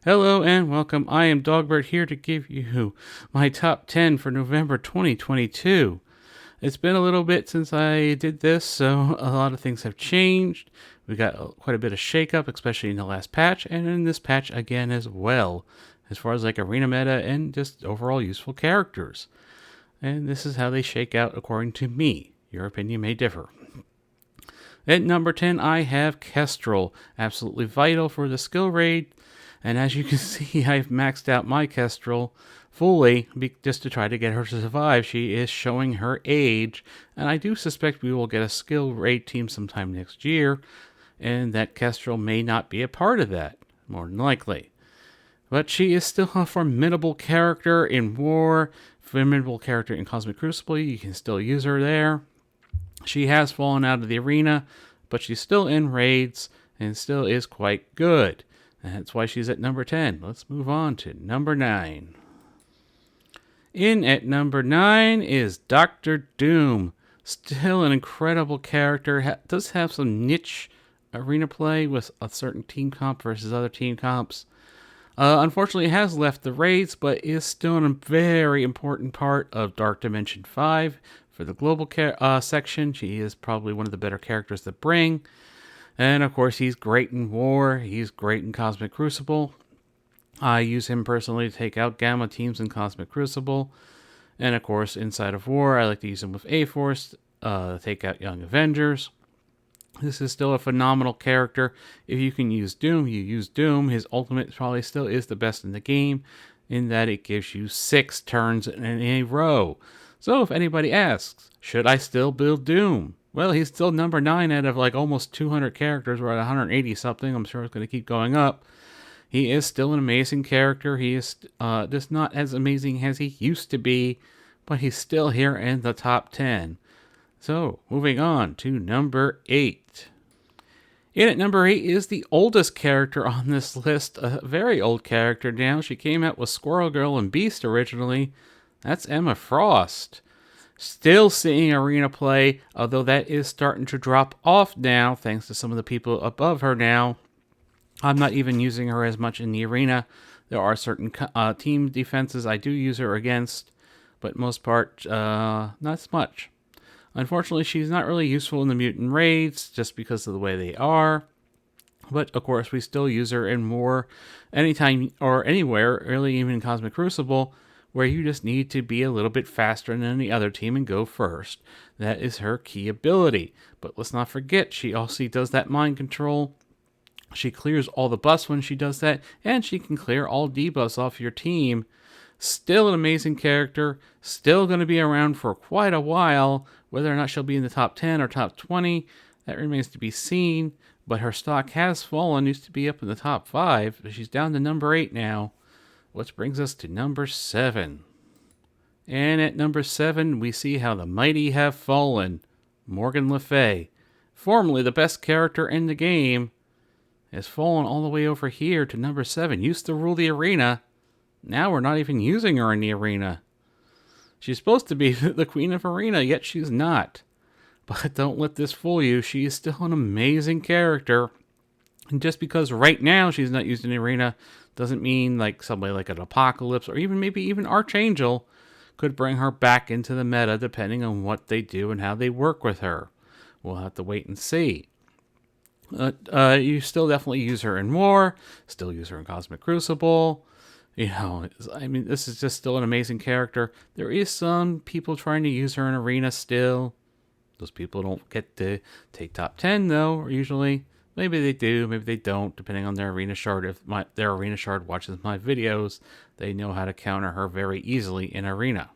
Hello and welcome. I am Dogbert here to give you my top 10 for November 2022. It's been a little bit since I did this, so a lot of things have changed. We got quite a bit of shakeup, especially in the last patch, and in this patch again as well, as far as like arena meta and just overall useful characters. And this is how they shake out according to me. Your opinion may differ. At number 10, I have Kestrel, absolutely vital for the skill raid. And as you can see, I've maxed out my Kestrel fully just to try to get her to survive. She is showing her age, and I do suspect we will get a skill raid team sometime next year, and that Kestrel may not be a part of that, more than likely. But she is still a formidable character in War, formidable character in Cosmic Crucible. You can still use her there. She has fallen out of the arena, but she's still in raids and still is quite good. And that's why she's at number 10. Let's move on to number 9. In at number 9 is Dr. Doom. Still an incredible character. Does have some niche arena play with a certain team comp versus other team comps. Unfortunately, has left the raids, but is still a very important part of Dark Dimension 5. For the global section, she is probably one of the better characters to bring. And of course, he's great in War. He's great in Cosmic Crucible. I use him personally to take out Gamma teams in Cosmic Crucible. And of course, inside of War, I like to use him with A-Force to take out Young Avengers. This is still a phenomenal character. If you can use Doom, you use Doom. His ultimate probably still is the best in the game, in that it gives you 6 turns in a row. So if anybody asks, should I still build Doom? Well, he's still number 9 out of like almost 200 characters. We're at 180 something. I'm sure it's going to keep going up. He is still an amazing character. He is just not as amazing as he used to be, but he's still here in the top 10. So, moving on to number 8. In at number 8 is the oldest character on this list. A very old character now. She came out with Squirrel Girl and Beast originally. That's Emma Frost. Still seeing arena play, although that is starting to drop off now, thanks to some of the people above her now. I'm not even using her as much in the arena. There are certain team defenses I do use her against, but most part, not as much. Unfortunately, she's not really useful in the mutant raids, just because of the way they are. But, of course, we still use her in War anytime or anywhere, really even in Cosmic Crucible, where you just need to be a little bit faster than the other team and go first. That is her key ability. But let's not forget, she also does that mind control. She clears all the buffs when she does that, and she can clear all debuffs off your team. Still an amazing character, still going to be around for quite a while. Whether or not she'll be in the top 10 or top 20, that remains to be seen. But her stock has fallen, used to be up in the top 5, but she's down to number 8 now. Which brings us to number 7. And at number 7, we see how the mighty have fallen. Morgan Le Fay, formerly the best character in the game, has fallen all the way over here to number 7. Used to rule the arena. Now we're not even using her in the arena. She's supposed to be the queen of arena, yet she's not. But don't let this fool you. She is still an amazing character. And just because right now she's not used in the arena doesn't mean like somebody like an Apocalypse or even maybe even Archangel could bring her back into the meta depending on what they do and how they work with her. We'll have to wait and see. You still definitely use her in War, still use her in Cosmic Crucible. I mean, this is just still an amazing character. There is some people trying to use her in Arena still. Those people don't get to take top 10 though, usually. Maybe they do, maybe they don't, depending on their Arena Shard. If their Arena Shard watches my videos, they know how to counter her very easily in Arena.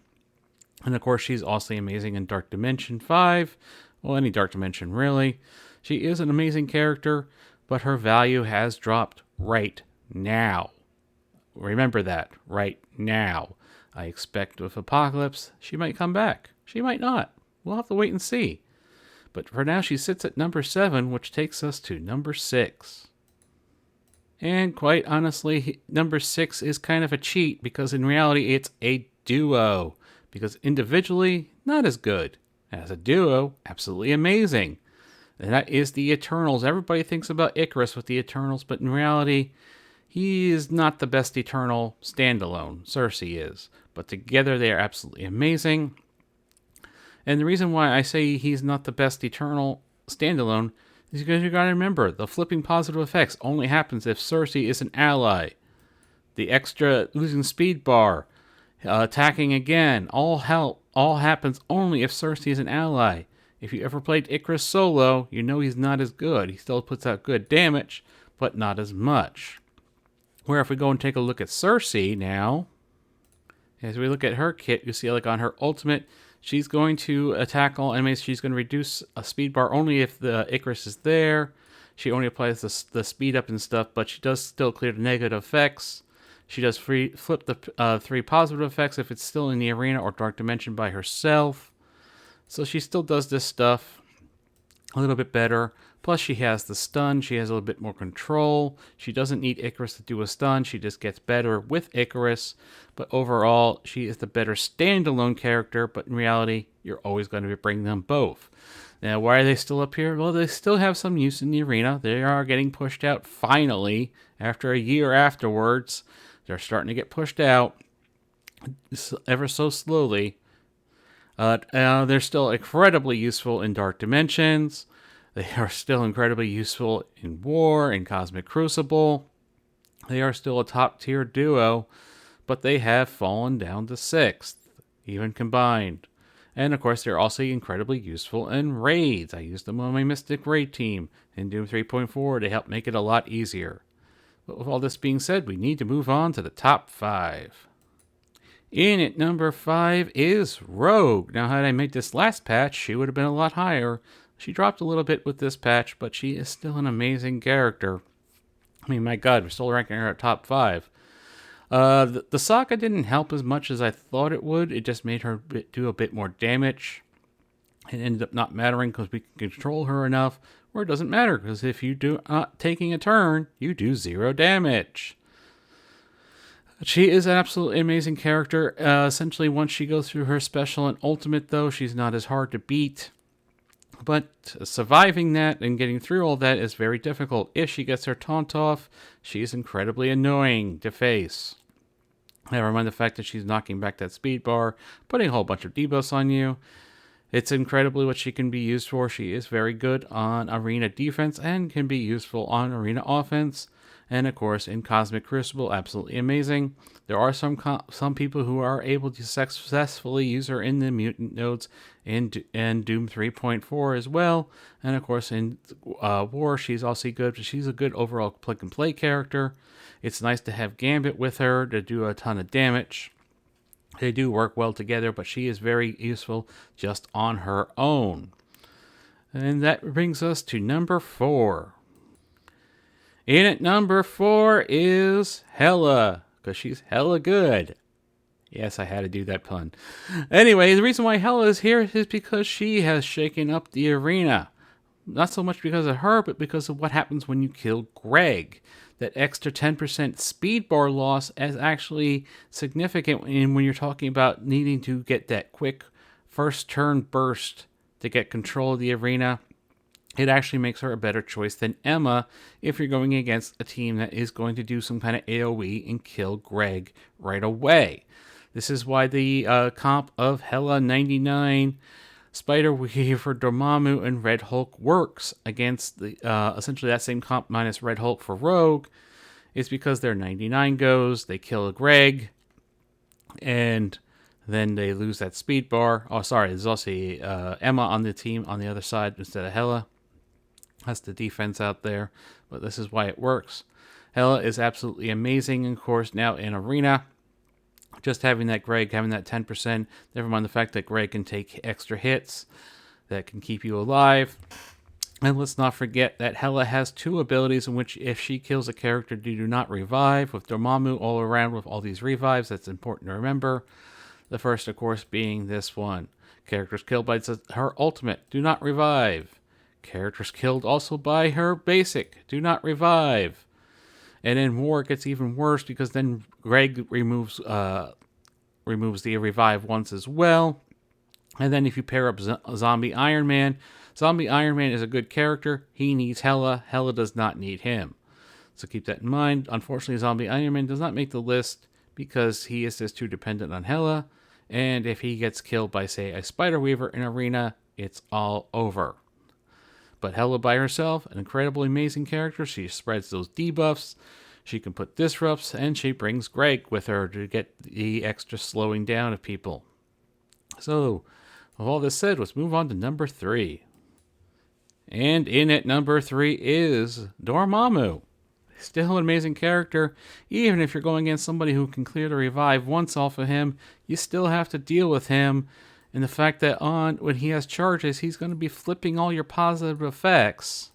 And of course, she's also amazing in Dark Dimension 5. Well, any Dark Dimension, really. She is an amazing character, but her value has dropped right now. Remember that, right now. I expect with Apocalypse, she might come back. She might not. We'll have to wait and see. But for now, she sits at number 7, which takes us to number 6. And quite honestly, number 6 is kind of a cheat, because in reality, it's a duo. Because individually, not as good. As a duo, absolutely amazing. And that is the Eternals. Everybody thinks about Icarus with the Eternals, but in reality, He is not the best Eternal standalone. Cersei is. But together they are absolutely amazing. And the reason why I say he's not the best Eternal standalone is because you gotta remember, the flipping positive effects only happens if Cersei is an ally. The extra losing speed bar, attacking again, all happens only if Cersei is an ally. If you ever played Icarus solo, you know he's not as good. He still puts out good damage, but not as much. Where if we go and take a look at Cersei now, as we look at her kit, you see like on her ultimate, she's going to attack all enemies. She's going to reduce a speed bar only if the Icarus is there. She only applies the speed up and stuff, but she does still clear the negative effects. She does flip the 3 positive effects if it's still in the arena or Dark Dimension by herself. So she still does this stuff a little bit better. Plus she has the stun. She has a little bit more control. She doesn't need Icarus to do a stun. She just gets better with Icarus. But overall, she is the better standalone character. But in reality, you're always going to be bringing them both. Now, why are they still up here? Well, they still have some use in the arena. They are getting pushed out finally. After a year afterwards, they're starting to get pushed out ever so slowly. They're still incredibly useful in Dark Dimensions. They are still incredibly useful in War, in Cosmic Crucible. They are still a top-tier duo, but they have fallen down to 6th, even combined. And of course, they're also incredibly useful in raids. I use them on my Mystic Raid team in Doom 3.4 to help make it a lot easier. But with all this being said, we need to move on to the top 5. In at number 5 is Rogue. Now, had I made this last patch, she would have been a lot higher. She dropped a little bit with this patch, but she is still an amazing character. I mean, my God, we're still ranking her at top 5. The Saga didn't help as much as I thought it would. It just made her do a bit more damage. It ended up not mattering because we can control her enough, where it doesn't matter because if you do not taking a turn, you do 0 damage. She is an absolutely amazing character. Essentially, once she goes through her special and ultimate, though, she's not as hard to beat. But surviving that and getting through all that is very difficult. If she gets her taunt off, she's incredibly annoying to face. Never mind the fact that she's knocking back that speed bar, putting a whole bunch of debuffs on you. It's incredibly what she can be used for. She is very good on arena defense and can be useful on arena offense. And of course, in Cosmic Crucible, absolutely amazing. There are some people who are able to successfully use her in the mutant nodes in Doom 3.4 as well. And of course, in War, she's also good. She's a good overall plug-and-play character. It's nice to have Gambit with her to do a ton of damage. They do work well together, but she is very useful just on her own. And that brings us to number 4. In at number 4 is Hela, because she's hella good. Yes, I had to do that pun. Anyway, the reason why Hela is here is because she has shaken up the arena. Not so much because of her, but because of what happens when you kill Greg. That extra 10% speed bar loss is actually significant when you're talking about needing to get that quick first turn burst to get control of the arena. It actually makes her a better choice than Emma if you're going against a team that is going to do some kind of AoE and kill Greg right away. This is why the comp of Hela 99, Spiderweaver, Dormammu, and Red Hulk works against the essentially that same comp minus Red Hulk for Rogue. It's because their 99 goes, they kill Greg, and then they lose that speed bar. Oh, sorry, there's also Emma on the team on the other side instead of Hela. That's the defense out there, but this is why it works. Hela is absolutely amazing, of course, now in Arena. Just having that Greg, having that 10%, never mind the fact that Greg can take extra hits that can keep you alive. And let's not forget that Hela has 2 abilities in which if she kills a character, they do not revive. With Dormammu all around with all these revives, that's important to remember. The first, of course, being this one. Characters killed by her ultimate, do not revive. Characters killed also by her basic, do not revive. And in War, it gets even worse because then Greg removes the revive once as well. And then if you pair up Zombie Iron Man is a good character. He needs Hela. Hela does not need him. So keep that in mind. Unfortunately, Zombie Iron Man does not make the list because he is just too dependent on Hela. And if he gets killed by, say, a Spider Weaver in Arena, it's all over. But Hela by herself, an incredibly amazing character. She spreads those debuffs. She can put disrupts, and she brings Greg with her to get the extra slowing down of people. So, with all this said, let's move on to number 3. And in at number 3 is Dormammu. Still an amazing character. Even if you're going against somebody who can clear the revive once off of him, you still have to deal with him. And the fact that when he has charges, he's going to be flipping all your positive effects.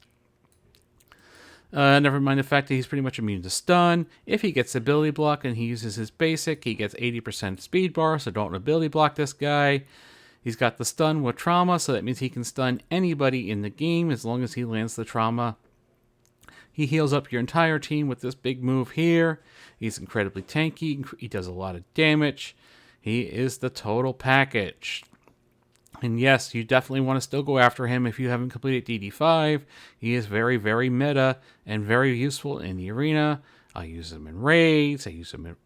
Never mind the fact that he's pretty much immune to stun. If he gets ability block and he uses his basic, he gets 80% speed bar, so don't ability block this guy. He's got the stun with trauma, so that means he can stun anybody in the game as long as he lands the trauma. He heals up your entire team with this big move here. He's incredibly tanky. He does a lot of damage. He is the total package. And yes, you definitely want to still go after him if you haven't completed DD5. He is very, very meta and very useful in the arena. I use him in raids.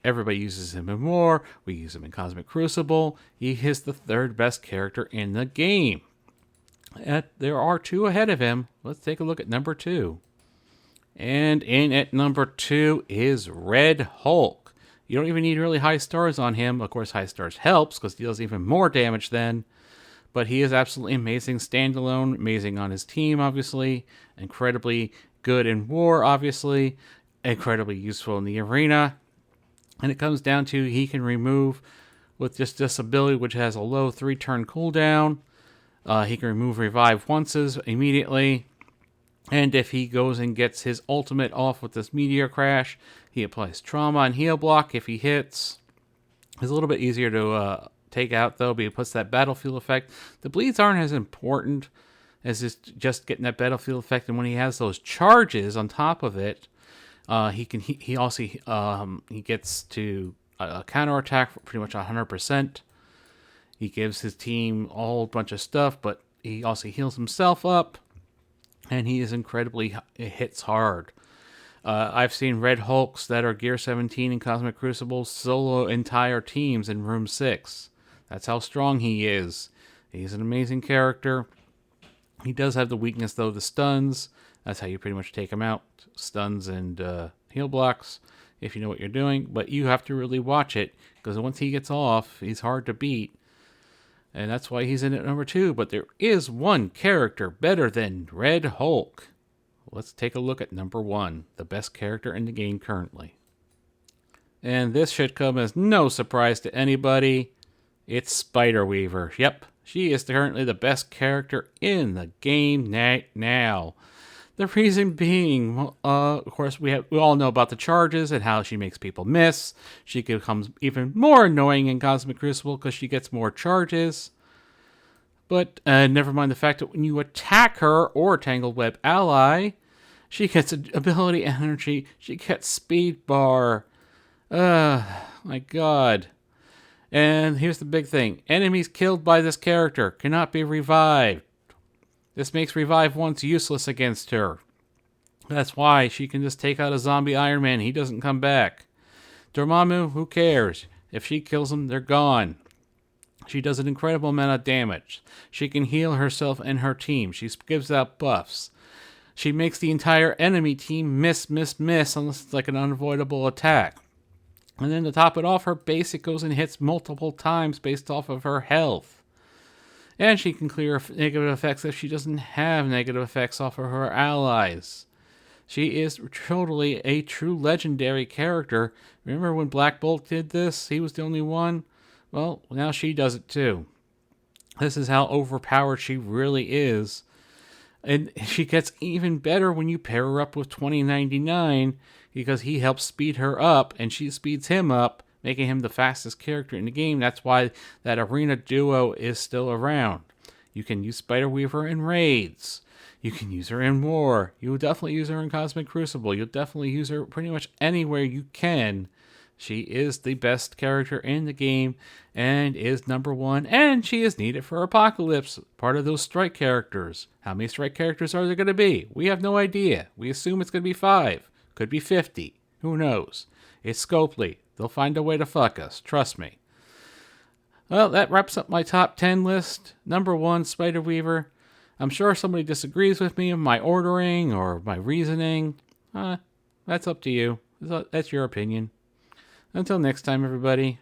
Everybody uses him in war. We use him in Cosmic Crucible. He is the 3rd best character in the game. There are 2 ahead of him. Let's take a look at number 2. And in at number 2 is Red Hulk. You don't even need really high stars on him. Of course, high stars helps because he does even more damage then. But he is absolutely amazing standalone, amazing on his team, obviously. Incredibly good in war, obviously. Incredibly useful in the arena. And it comes down to he can remove, with just this ability, which has a low 3-turn cooldown. He can remove revive onces immediately. And if he goes and gets his ultimate off with this meteor crash, he applies trauma and heal block if he hits. It's a little bit easier to take out, though, but he puts that battlefield effect. The bleeds aren't as important as just getting that battlefield effect. And when he has those charges on top of it, he gets to counterattack for pretty much 100%. He gives his team a whole bunch of stuff, but he also heals himself up. And he is it hits hard. I've seen Red Hulks that are Gear 17 in Cosmic Crucible solo entire teams in Room 6. That's how strong he is. He's an amazing character. He does have the weakness, though, the stuns. That's how you pretty much take him out. Stuns and heal blocks, if you know what you're doing. But you have to really watch it, because once he gets off, he's hard to beat. And that's why he's in at number 2. But there is one character better than Red Hulk. Let's take a look at number 1, the best character in the game currently. And this should come as no surprise to anybody. It's Spider Weaver. Yep, she is currently the best character in the game now. The reason being, of course, we all know about the charges and how she makes people miss. She becomes even more annoying in Cosmic Crucible because she gets more charges. But never mind the fact that when you attack her or Tangled Web ally, she gets ability energy. She gets speed bar. My God. And here's the big thing. Enemies killed by this character cannot be revived. This makes revive once useless against her. That's why she can just take out a zombie Iron Man. He doesn't come back. Dormammu, who cares? If she kills them, they're gone. She does an incredible amount of damage. She can heal herself and her team. She gives out buffs. She makes the entire enemy team miss unless it's like an unavoidable attack. And then to top it off, her basic goes and hits multiple times based off of her health. And she can clear negative effects if she doesn't have negative effects off of her allies. She is totally a true legendary character. Remember when Black Bolt did this? He was the only one. Well, now she does it too. This is how overpowered she really is. And she gets even better when you pair her up with 2099, because he helps speed her up and she speeds him up, making him the fastest character in the game. That's why that arena duo is still around. You can use Spider Weaver in raids. You can use her in war. You'll definitely use her in Cosmic Crucible. You'll definitely use her pretty much anywhere you can. She is the best character in the game and is number 1. And she is needed for Apocalypse, part of those strike characters. How many strike characters are there going to be? We have no idea. We assume it's going to be 5. Could be 50. Who knows? It's Scopely. They'll find a way to fuck us. Trust me. Well, that wraps up my top 10 list. Number 1, Spider-Weaver. I'm sure somebody disagrees with me in my ordering or my reasoning. That's up to you. That's your opinion. Until next time, everybody.